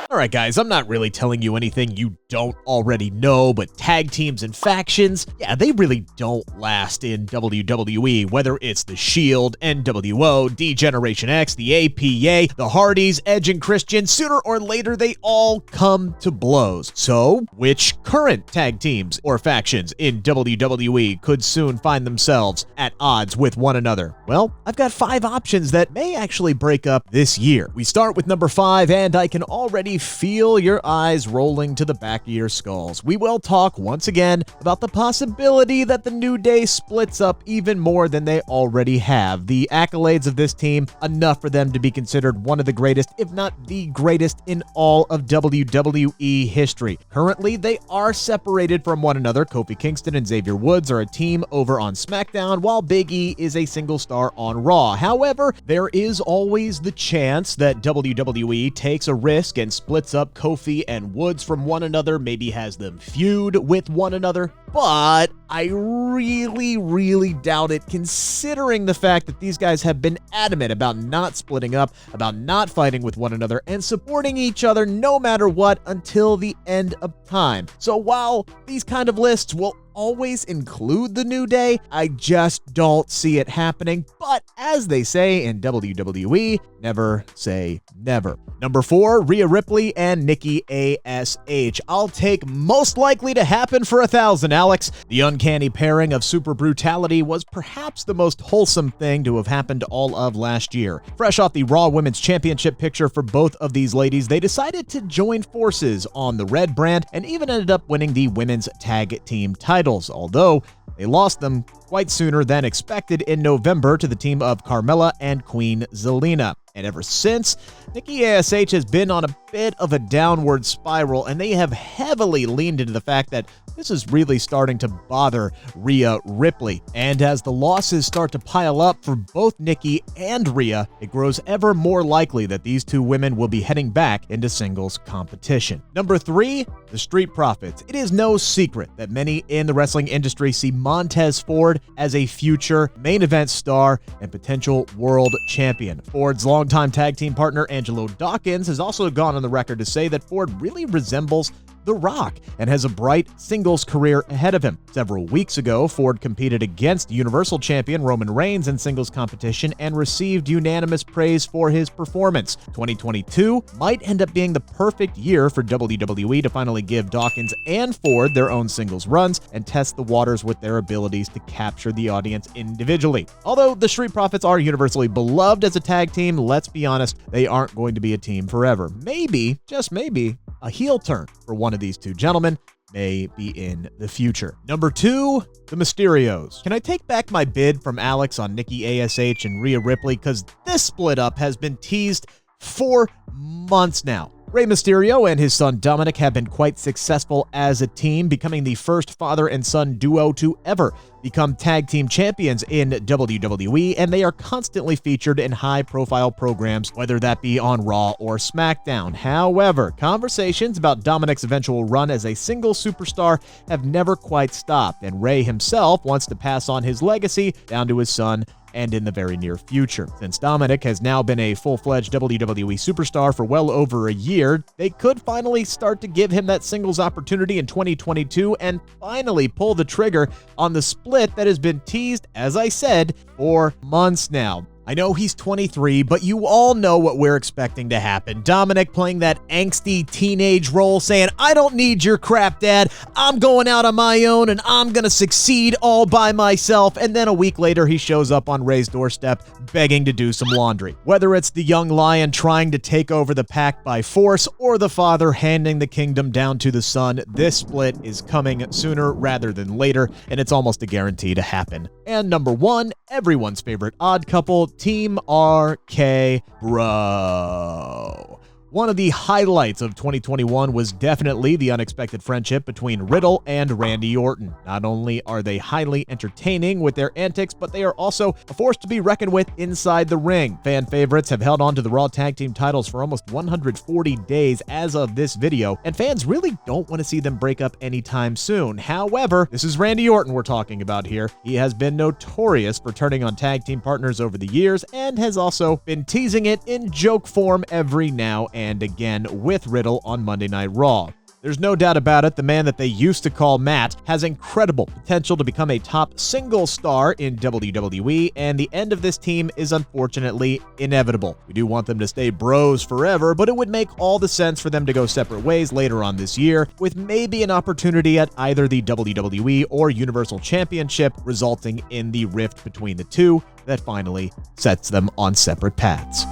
Alright guys, I'm not really telling you anything you don't already know, but tag teams and factions, yeah, they really don't last in WWE, whether it's the Shield, NWO, D-Generation X, the APA, the Hardys, Edge and Christian, sooner or later they all come to blows. So, which current tag teams or factions in WWE could soon find themselves at odds with one another? Well, I've got 5 options that may actually break up this year. We start with number 5, and I can already feel your eyes rolling to the back of your skulls. We will talk once again about the possibility that the New Day splits up even more than they already have. The accolades of this team, enough for them to be considered one of the greatest, if not the greatest, in all of WWE history. Currently, they are separated from one another. Kofi Kingston and Xavier Woods are a team over on SmackDown, while Big E is a single star on Raw. However, there is always the chance that WWE takes a risk and splits up Kofi and Woods from one another, maybe has them feud with one another, but I really doubt it, considering the fact that these guys have been adamant about not splitting up, about not fighting with one another, and supporting each other no matter what until the end of time. So while these kind of lists will always include the New Day, I just don't see it happening. But as they say in WWE, never say never. Number 4, Rhea Ripley and Nikki A.S.H. I'll take most likely to happen for 1,000, Alex. The uncanny pairing of super brutality was perhaps the most wholesome thing to have happened all of last year. Fresh off the Raw Women's Championship picture for both of these ladies, they decided to join forces on the Red brand and even ended up winning the Women's Tag Team titles, although they lost them quite sooner than expected in November to the team of Carmella and Queen Zelina. And ever since, Nikki A.S.H. has been on a bit of a downward spiral, and they have heavily leaned into the fact that this is really starting to bother Rhea Ripley. And as the losses start to pile up for both Nikki and Rhea, it grows ever more likely that these two women will be heading back into singles competition. Number 3, the Street Profits. It is no secret that many in the wrestling industry see Montez Ford as a future main event star and potential world champion. Ford's longtime tag team partner Angelo Dawkins has also gone on the record to say that Ford really resembles The Rock and has a bright singles career ahead of him. Several weeks ago, Ford competed against Universal Champion Roman Reigns in singles competition and received unanimous praise for his performance. 2022 might end up being the perfect year for WWE to finally give Dawkins and Ford their own singles runs and test the waters with their abilities to capture the audience individually. Although the Street Profits are universally beloved as a tag team, let's be honest, they aren't going to be a team forever. Maybe, just maybe, a heel turn for one of these two gentlemen may be in the future. Number 2, the Mysterios. Can I take back my bid from Alex on Nikki A.S.H. and Rhea Ripley? Because this split up has been teased for months now. Rey Mysterio and his son Dominic have been quite successful as a team, becoming the first father and son duo to ever become tag team champions in WWE, and they are constantly featured in high-profile programs, whether that be on Raw or SmackDown. However, conversations about Dominic's eventual run as a single superstar have never quite stopped, and Rey himself wants to pass on his legacy down to his son and in the very near future. Since Dominic has now been a full-fledged WWE superstar for well over a year, they could finally start to give him that singles opportunity in 2022 and finally pull the trigger on the split that has been teased, as I said, for months now. I know he's 23, but you all know what we're expecting to happen. Dominic playing that angsty teenage role saying, "I don't need your crap, Dad. I'm going out on my own and I'm going to succeed all by myself." And then a week later, he shows up on Rey's doorstep begging to do some laundry. Whether it's the young lion trying to take over the pack by force or the father handing the kingdom down to the son, this split is coming sooner rather than later, and it's almost a guarantee to happen. And number 1, everyone's favorite odd couple, Team RK Bro. One of the highlights of 2021 was definitely the unexpected friendship between Riddle and Randy Orton. Not only are they highly entertaining with their antics, but they are also a force to be reckoned with inside the ring. Fan favorites have held on to the Raw Tag Team titles for almost 140 days as of this video, and fans really don't want to see them break up anytime soon. However, this is Randy Orton we're talking about here. He has been notorious for turning on tag team partners over the years and has also been teasing it in joke form every now and again with Riddle on Monday Night Raw. There's no doubt about it, the man that they used to call Matt has incredible potential to become a top single star in WWE, and the end of this team is unfortunately inevitable. We do want them to stay bros forever, but it would make all the sense for them to go separate ways later on this year, with maybe an opportunity at either the WWE or Universal Championship, resulting in the rift between the two that finally sets them on separate paths.